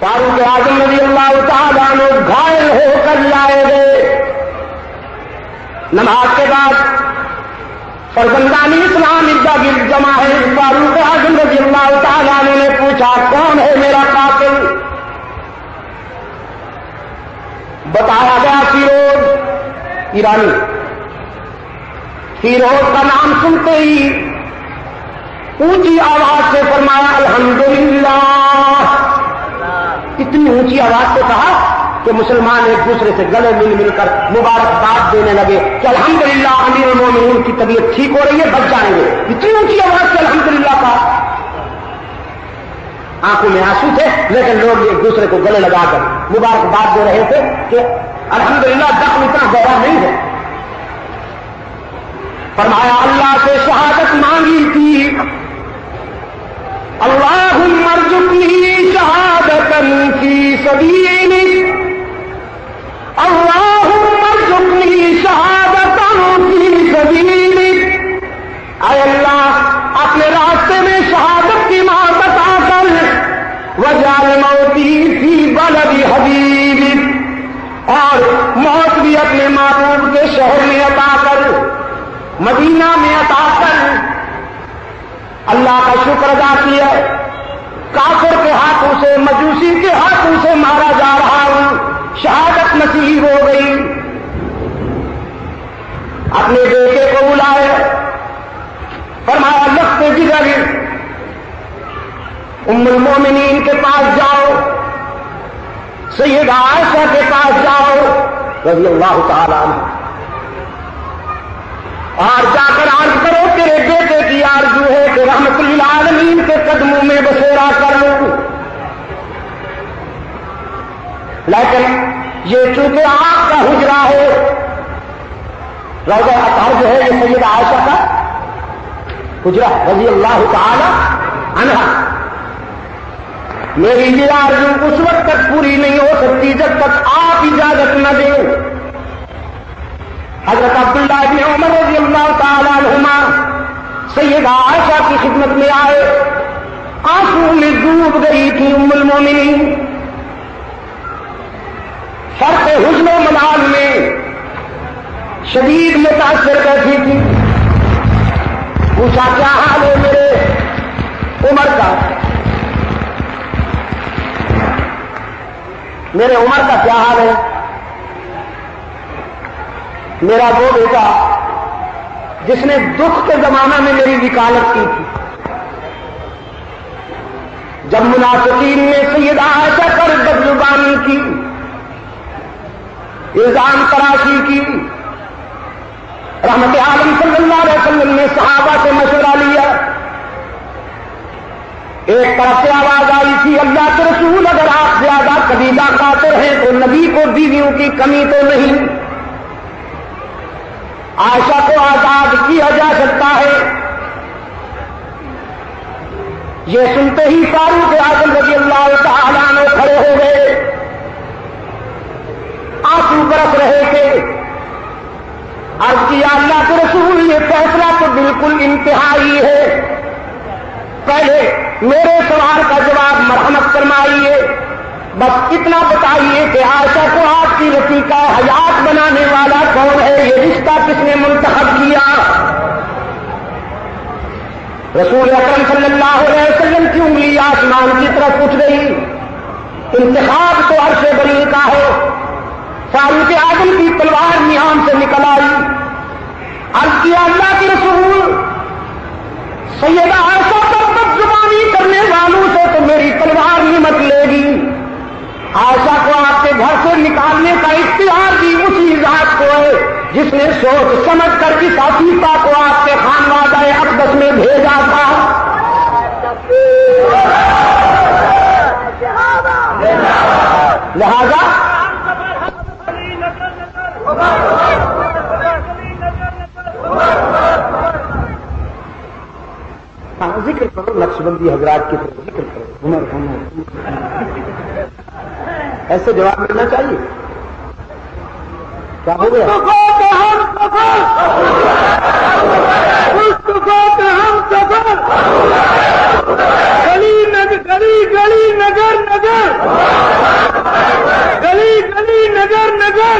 فاروق اعظم رضی اللہ تعالیٰ عنہ گھائل ہو کر لائے گئے. نماز کے بعد فرزندان اسلام اردا گرد جمع ہے. فاروق اعظم رضی اللہ تعالیٰ عنہ نے پوچھا کون ہے میرا قاتل؟ بتایا گیا فیروز ایرانی. فیروز کا نام سنتے ہی اونچی آواز سے فرمایا الحمدللہ. اتنی اونچی آواز سے کہا کہ مسلمان ایک دوسرے سے گلے مل مل کر مبارکباد دینے لگے کہ الحمدللہ امیر المومنین کی طبیعت ٹھیک ہو رہی ہے, بچ جائیں گے. اتنی اونچی آواز سے الحمدللہ کہا. آنکھوں میں آنسو تھے لیکن لوگ ایک دوسرے کو گلے لگا کر مبارکباد دے رہے تھے کہ الحمدللہ زخم اتنا گہرا نہیں ہے. فرمایا اللہ سے شہادت مانگی تھی, اللہم ارزقنی شہادتا فی سبیلک, اللہم ارزقنی شہادتا فی سبیلک. اے اللہ اپنے راستے میں شہادت کی موت عطا کر, وجعل موتی فی بلد حبیبک, اور موت بھی اپنے محبوب کے شہر میں عطا کر, مدینہ میں عطا کر. اللہ کا شکر ادا کیا. کافر کے ہاتھوں سے مجوسی کے ہاتھوں سے مارا جا رہا ہوں, شہادت نصیب ہو گئی. اپنے بیٹے کو بلائے, فرمایا لخت جگر ام المومنین کے پاس جاؤ, سیدہ عائشہ کے پاس جاؤ رضی اللہ تعالیٰ عنہ, اور جا کر عرض کرو تیرے بیٹے کی آرزو ہے کہ رحمت للعالمین کے قدموں میں بسیرا کر لوں. لیکن یہ چونکہ آپ کا حجرہ ہے, روضہ اطہر جو ہے یہ سیدہ عائشہ کا حجرہ رضی اللہ تعالی عنہا. میری یہ آرزو اس وقت تک پوری نہیں ہو سکتی جب تک آپ اجازت نہ دیں. حضرت عبداللہ ابن عمر رضی اللہ تعالیٰ عنہما سیدہ عائشہ کی خدمت میں آئے, آنسو میں ڈوب گئی تھی ام المومنین. فرق حزن و ملال میں شدید متاثر بیٹھی تھی. پوچھا کیا حال ہے میرے عمر کا, میرے عمر کا کیا حال ہے؟ میرا وہ بیٹا جس نے دکھ کے زمانہ میں میری وکالت کی تھی, جب منافقین نے سیدہ عائشہ پر بدزبانی کی, الزام تراشی کی, رحمت عالم صلی اللہ علیہ وسلم نے صحابہ سے مشورہ لیا. ایک طرف سے آواز آئی تھی اللہ کے رسول اگر آپ زیادہ قبیلہ قاطر ہیں تو نبی کو بیویوں کی کمی تو نہیں, عائشہ کو آزاد کیا جا سکتا ہے. یہ سنتے ہی فاروق اعظم رضی اللہ تعالیٰ عنہ کھڑے ہو گئے, آنسو برس رہے تھے. عرض کیا اللہ کے رسول یہ فیصلہ تو بالکل انتہائی ہے, پہلے میرے سوال کا جواب مرحمت فرمائیے. بس اتنا بتائیے کہ عائشہ کو آپ کی رفیقہ حیات بنانے والا کون ہے, یہ رشتہ کس نے منتخب کیا؟ رسول اکرم صلی اللہ علیہ وسلم کی انگلی آسمان کی طرف اٹھ گئی. انتخاب تو عرش بری کا ہے. فاروق اعظم کی تلوار نیام سے نکل آئی. عرض کیا اللہ کے رسول سیدہ عائشہ پر بدزبانی کرنے والوں سے تو میری تلوار نمٹ لے گی. عائشہ کو آپ کے گھر سے نکالنے کا اختیار بھی اسی ذات کو ہے جس نے سوچ سمجھ کر اس عفیفہ کو آپ کے خانوادہ اقدس میں بھیجا تھا. لہذا ذکر کرو, نقشبندی حضرات کی طرف ذکر کرو, عمر ایسے جواب ملنا چاہیے. کیا ہو گیا؟ گلی گلی نگر نگر گلی گلی نگر نگر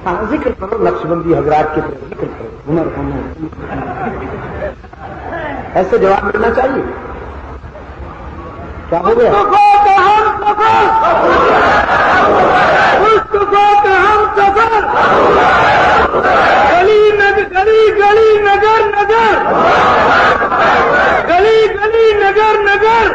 ہاں ذکر کرو نقش بندی حضرات کی طرف ذکر کرو ہنر ایسے جواب ملنا چاہیے. کیا ہو گیا؟ گلی گلی گلی نگر نگر گلی گلی نگر نگر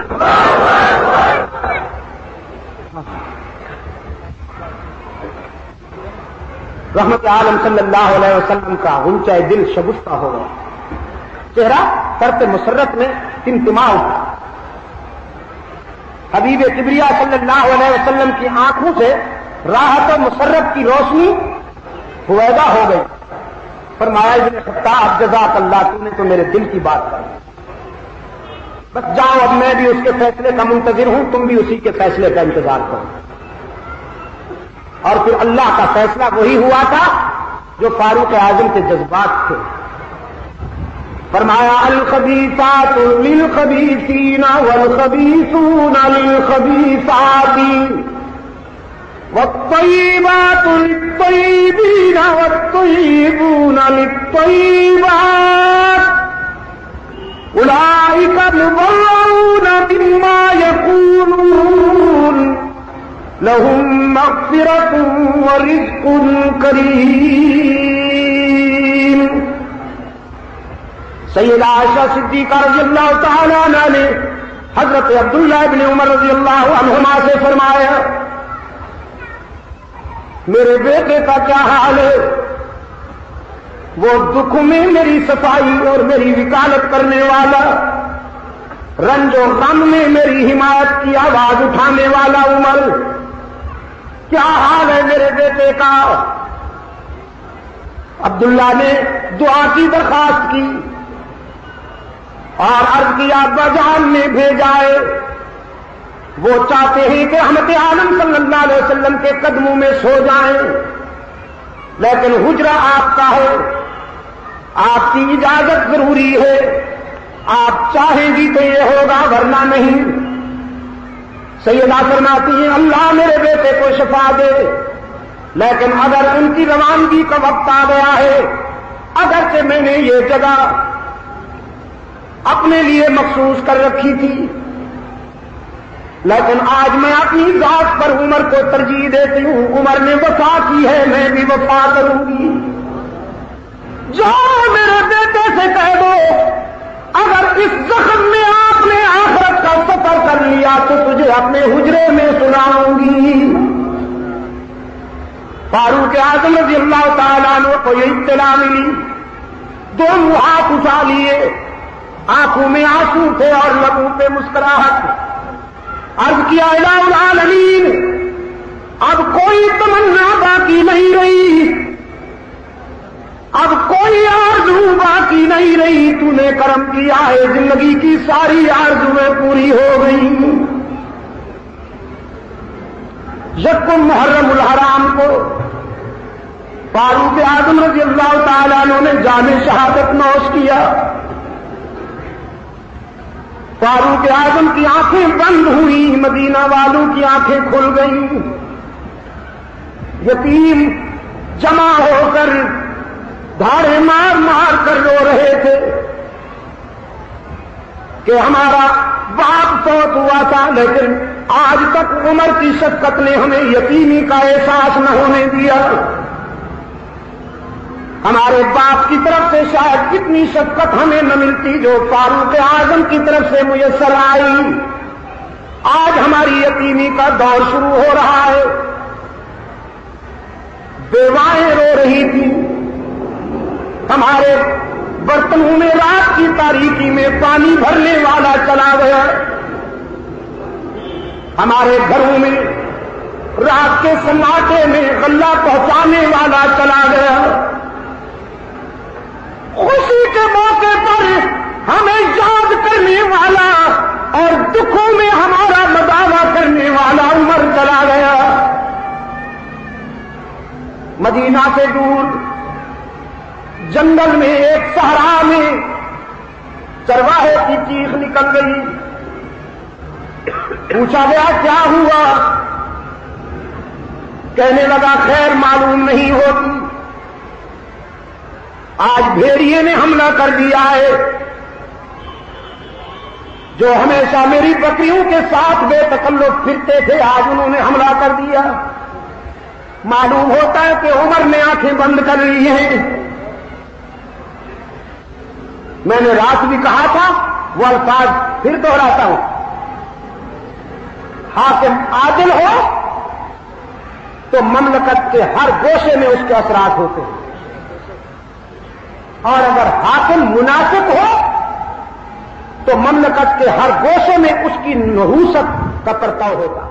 رحمت عالم صلی اللہ علیہ وسلم کا غنچہ دل شگفتہ ہو گیا. چہرہ فرط مسرت میں تمتما اٹھا. حبیب کبریا صلی اللہ علیہ وسلم کی آنکھوں سے راحت و مسرت کی روشنی ہویدا ہو گئی. فرمایا ابن خطاب جزاک اللہ تو نے تو میرے دل کی بات کر بس جاؤ اب میں بھی اس کے فیصلے کا منتظر ہوں تم بھی اسی کے فیصلے کا انتظار کرو. اور پھر اللہ کا فیصلہ وہی ہوا تھا جو فاروق اعظم کے جذبات تھے. فرمایا الخبیثات للخبیثین والخبیثون للخبیثات والطیبات للطیبین والطیبون للطیبات اولئک مبرؤون مما یقولون لهم مغفرة ورزق کریم. سیدہ عائشہ صدیقہ رضی اللہ تعالی عنہ نے حضرت عبداللہ ابن عمر رضی اللہ عنہما سے فرمایا میرے بیٹے کا کیا حال ہے؟ وہ دکھ میں میری صفائی اور میری وکالت کرنے والا، رنج و غم میں میری حمایت کی آواز اٹھانے والا عمر، کیا حال ہے میرے بیٹے کا؟ عبداللہ نے دعا کی درخواست کی اور عرض کیا ابا جان نے بھیجائے. وہ چاہتے ہیں کہ رحمت عالم صلی اللہ علیہ وسلم کے قدموں میں سو جائیں، لیکن حجرہ آپ کا ہے، آپ کی اجازت ضروری ہے. آپ چاہیں گی تو یہ ہوگا ورنہ نہیں. سیدہ فرماتی ہیں اللہ میرے بیٹے کو شفا دے، لیکن اگر ان کی روانگی کا وقت آ گیا ہے، اگرچہ میں نے یہ جگہ اپنے لیے مخصوص کر رکھی تھی، لیکن آج میں اپنی ذات پر عمر کو ترجیح دیتی ہوں. عمر نے وفا کی ہے، میں بھی وفا کروں گی. جاؤ میرے بیٹے سے کہہ دو اگر اس زخم میں آپ نے آخرت کا سفر کر لیا تو تجھے اپنے حجرے میں سناؤں گی. فاروق اعظم رضی اللہ تعالیٰ عنہ کو یہ اطلاع ملی. دونوں ہاتھ اٹھا لیے، آنکھوں میں آنسو تھے اور لبوں پہ مسکراہٹ. عرض کیا الہ العالمین اب کوئی تمنا باقی نہیں رہی، اب کوئی آرزو باقی نہیں رہی. تو نے کرم کیا ہے، زندگی کی ساری آرزویں پوری ہو گئی. یکم محرم الحرام کو فاروق اعظم رضی اللہ تعالیٰ عنہ نے جام شہادت نوش کیا. فاروق اعظم کی آنکھیں بند ہوئی، مدینہ والوں کی آنکھیں کھل گئیں. یتیم جمع ہو کر دھاڑے مار مار کر رو رہے تھے کہ ہمارا باپ فوت ہوا تھا، لیکن آج تک عمر کی شفقت نے ہمیں یتیمی کا احساس نہ ہونے دیا. ہمارے باپ کی طرف سے شاید کتنی شفقت ہمیں نہ ملتی جو فاروق اعظم کی طرف سے میسر آئی. آج ہماری یتیمی کا دور شروع ہو رہا ہے. بیوائیں رو رہی تھیں، ہمارے برتنوں میں رات کی تاریکی میں پانی بھرنے والا چلا گیا، ہمارے گھروں میں رات کے سناٹے میں غلہ پہنچانے والا چلا گیا. خوشی کے موقع پر ہم چلا گیا. مدینہ سے دور جنگل میں ایک صحرا میں چرواہے کی چیخ نکل گئی. پوچھا گیا کیا ہوا؟ کہنے لگا خیر معلوم نہیں ہوتی. آج بھیڑیے نے حملہ کر دیا ہے. جو ہمیشہ میری بکریوں کے ساتھ بے تکلف پھرتے تھے آج انہوں نے حملہ کر دیا. معلوم ہوتا ہے کہ عمر نے آنکھیں بند کر لی ہیں. میں نے رات بھی کہا تھا وہ الفاظ پھر دوہراتا ہوں. حاکم عادل ہو تو مملکت کے ہر گوشے میں اس کے اثرات ہوتے ہیں، اور اگر حاکم منافق ہو تو مملکت کے ہر گوشے میں اس کی نحوست کا پرتاؤ ہوگا.